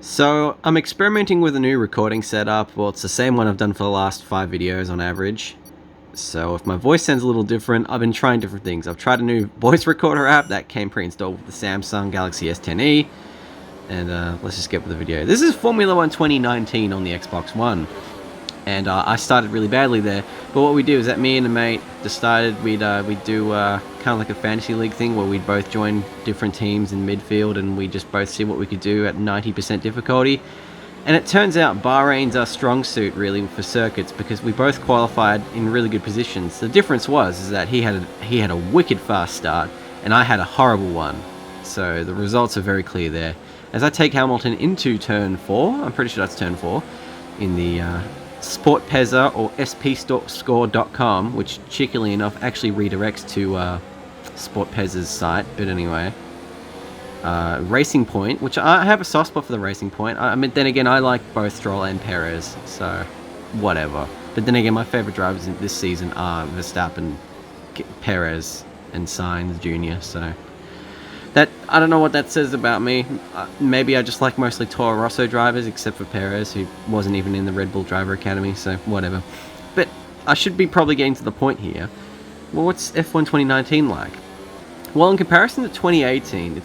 So I'm experimenting with a new recording setup. Well, it's the same one I've done for the last 5 videos on average. So if my voice sounds a little different, I've been trying different things. I've tried a new voice recorder app that came pre-installed with the Samsung Galaxy S10e. And let's just get with the video. This is Formula 1 2019 on the Xbox One. And I started really badly there. But what we do is that me and a mate decided we'd do kind of like a fantasy league thing where we'd both join different teams in midfield and we just both see what we could do at 90% difficulty. And it turns out Bahrain's our strong suit really for circuits because we both qualified in really good positions. The difference is that he had a wicked fast start and I had a horrible one. So the results are very clear there. As I take Hamilton into turn 4, I'm pretty sure that's turn 4, in the SportPezza or spscore.com, which cheekily enough actually redirects to SportPezza's site, but anyway. Racing Point, which I have a soft spot for the Racing Point. I mean, then again, I like both Stroll and Perez, so whatever. But then again, my favourite drivers in this season are Verstappen, Perez, and Sainz Jr., so that, I don't know what that says about me. Maybe I just like mostly Toro Rosso drivers, except for Perez, who wasn't even in the Red Bull Driver Academy, so whatever. But I should be probably getting to the point here. Well, what's F1 2019 like? Well, in comparison to 2018,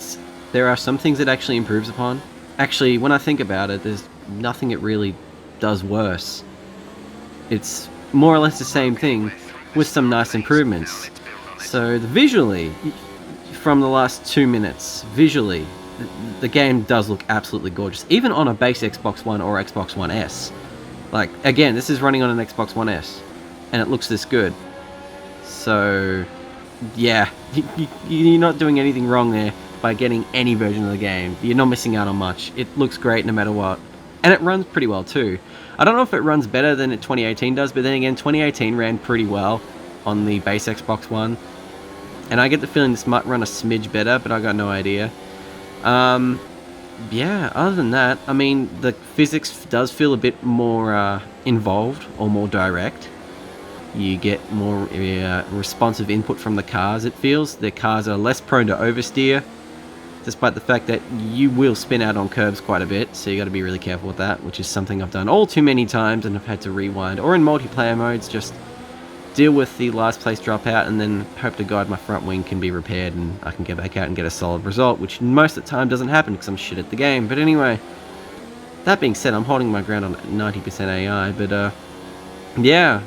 there are some things it actually improves upon. Actually, when I think about it, there's nothing it really does worse. It's more or less the same thing, with some nice improvements. So, visually, from the last 2 minutes, visually, the game does look absolutely gorgeous, even on a base Xbox One or Xbox One S. Like, again, this is running on an Xbox One S, and it looks this good. So, yeah, you're not doing anything wrong there by getting any version of the game. You're not missing out on much. It looks great no matter what. And it runs pretty well too. I don't know if it runs better than 2018 does, but then again, 2018 ran pretty well on the base Xbox One. And I get the feeling this might run a smidge better, but I got no idea. Yeah, other than that, I mean, the physics does feel a bit more involved or more direct. You get more responsive input from the cars, it feels. The cars are less prone to oversteer, despite the fact that you will spin out on curbs quite a bit, so you got to be really careful with that, which is something I've done all too many times and have had to rewind. Or in multiplayer modes, just deal with the last place dropout and then hope to God my front wing can be repaired and I can get back out and get a solid result, which most of the time doesn't happen because I'm shit at the game. But anyway, that being said, I'm holding my ground on 90% AI, but yeah,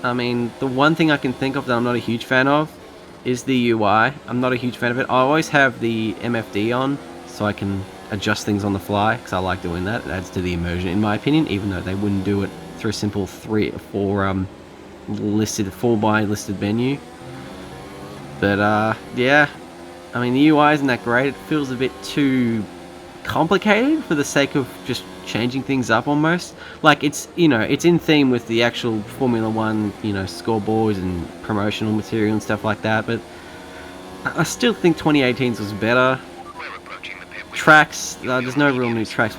I mean, the one thing I can think of that I'm not a huge fan of is the UI. I'm not a huge fan of it. I always have the MFD on so I can adjust things on the fly because I like doing that. It adds to the immersion in my opinion, even though they wouldn't do it through a simple 3 or 4 4x listed menu. But yeah, I mean, the UI isn't that great. It feels a bit too complicated for the sake of just changing things up almost. Like, it's, it's in theme with the actual Formula 1, scoreboards and promotional material and stuff like that, but I still think 2018's was better. Tracks, there's no real new tracks.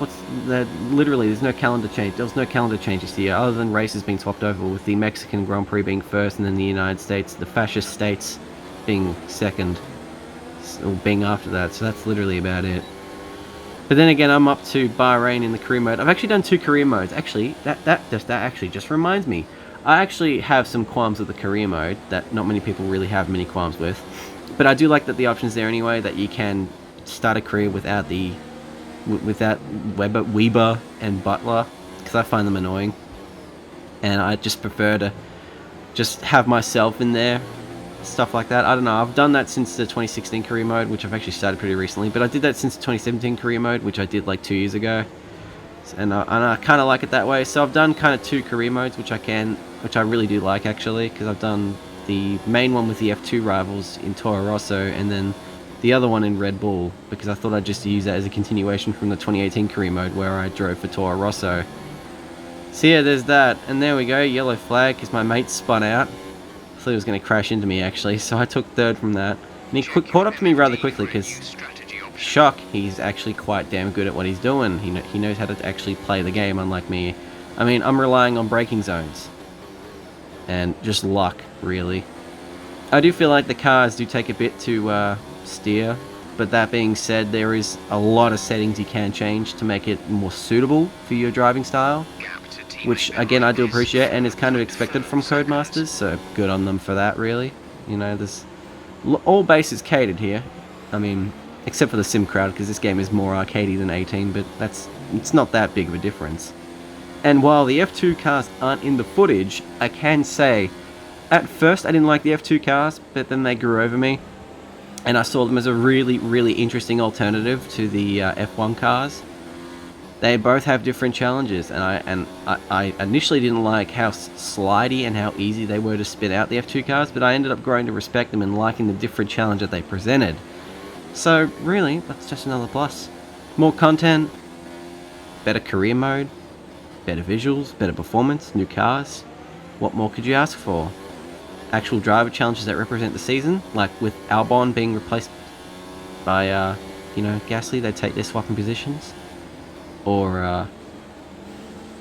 Literally, there's no calendar change. There was no calendar change this year, other than races being swapped over, with the Mexican Grand Prix being first and then the United States, the fascist states, being second, or being after that. So that's literally about it. But then again, I'm up to Bahrain in the career mode. I've actually done 2 career modes. Actually, that actually just reminds me. I actually have some qualms with the career mode that not many people really have many qualms with. But I do like that the option's there anyway, that you can start a career without Weber and Butler, because I find them annoying. And I just prefer to just have myself in there. Stuff like that. I don't know. I've done that since the 2016 career mode, which I've actually started pretty recently. But I did that since the 2017 career mode, which I did like 2 years ago. And I kind of like it that way. So I've done kind of 2 career modes, which I really do like actually, because I've done the main one with the F2 rivals in Toro Rosso, and then the other one in Red Bull, because I thought I'd just use that as a continuation from the 2018 career mode where I drove for Toro Rosso. So yeah, there's that. And there we go. Yellow flag because my mate spun out. I thought he was going to crash into me actually, so I took 3rd from that. And he caught up to me rather quickly because, shock, he's actually quite damn good at what he's doing. He knows how to actually play the game, unlike me. I mean, I'm relying on braking zones. And just luck, really. I do feel like the cars do take a bit to steer But that being said, there is a lot of settings you can change to make it more suitable for your driving style, which again I do appreciate and is kind of expected from Codemasters, so good on them for that, really. You know, there's all bases catered here. I mean, except for the sim crowd, because this game is more arcadey than 18, but it's not that big of a difference. And while the F2 cars aren't in the footage, I can say, at first I didn't like the F2 cars, but then they grew over me, and I saw them as a really, really interesting alternative to the F1 cars. They both have different challenges, and I initially didn't like how slidey and how easy they were to spin out the F2 cars, but I ended up growing to respect them and liking the different challenge that they presented. So really, that's just another plus. More content, better career mode, better visuals, better performance, new cars. What more could you ask for? Actual driver challenges that represent the season, like with Albon being replaced by, you know, Gasly, they take their swapping positions. Or,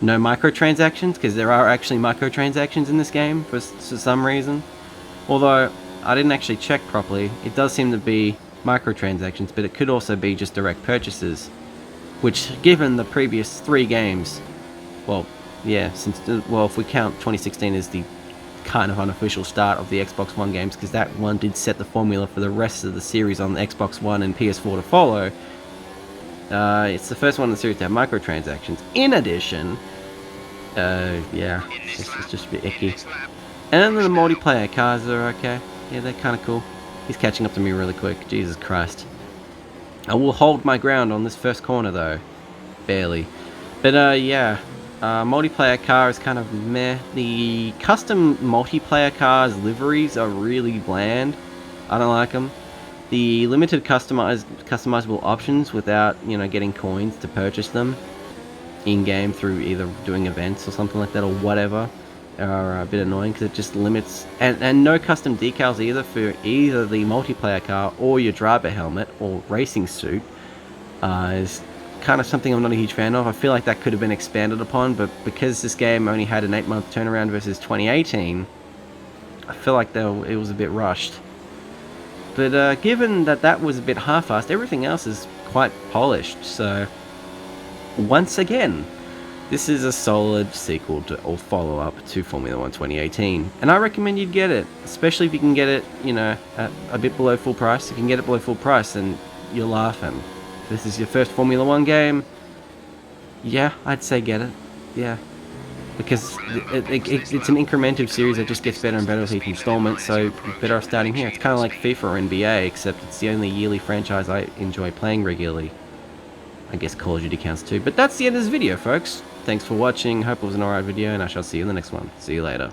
no microtransactions, because there are actually microtransactions in this game for some reason. Although, I didn't actually check properly, it does seem to be microtransactions, but it could also be just direct purchases. Which, given the previous 3 games, well, yeah, well, if we count 2016 as the kind of unofficial start of the Xbox One games, because that one did set the formula for the rest of the series on the Xbox One and PS4 to follow, it's the first one in the series to have microtransactions. In addition, yeah, it's just a bit icky. And then the multiplayer cars are okay. Yeah, they're kind of cool. He's catching up to me really quick. Jesus Christ. I will hold my ground on this first corner, though. Barely. But, yeah. Multiplayer car is kind of meh. The custom multiplayer cars liveries are really bland. I don't like them. The limited customizable options without, you know, getting coins to purchase them in-game through either doing events or something like that or whatever are a bit annoying, because it just limits, and no custom decals either for either the multiplayer car or your driver helmet or racing suit is kind of something I'm not a huge fan of. I feel like that could have been expanded upon, but because this game only had an 8-month turnaround versus 2018, I feel like it was a bit rushed. But given that that was a bit half-assed, everything else is quite polished, so once again, this is a solid sequel to, or follow-up to Formula 1 2018, and I recommend you'd get it, especially if you can get it, you know, at a bit below full price. If you can get it below full price, then you're laughing. If this is your first Formula 1 game, yeah, I'd say get it, yeah. Because it's an incremental series that just gets better and better with each installment, so you're better off starting here. It's kind of like FIFA or NBA, except it's the only yearly franchise I enjoy playing regularly. I guess Call of Duty counts too. But that's the end of this video, folks. Thanks for watching. Hope it was an alright video, and I shall see you in the next one. See you later.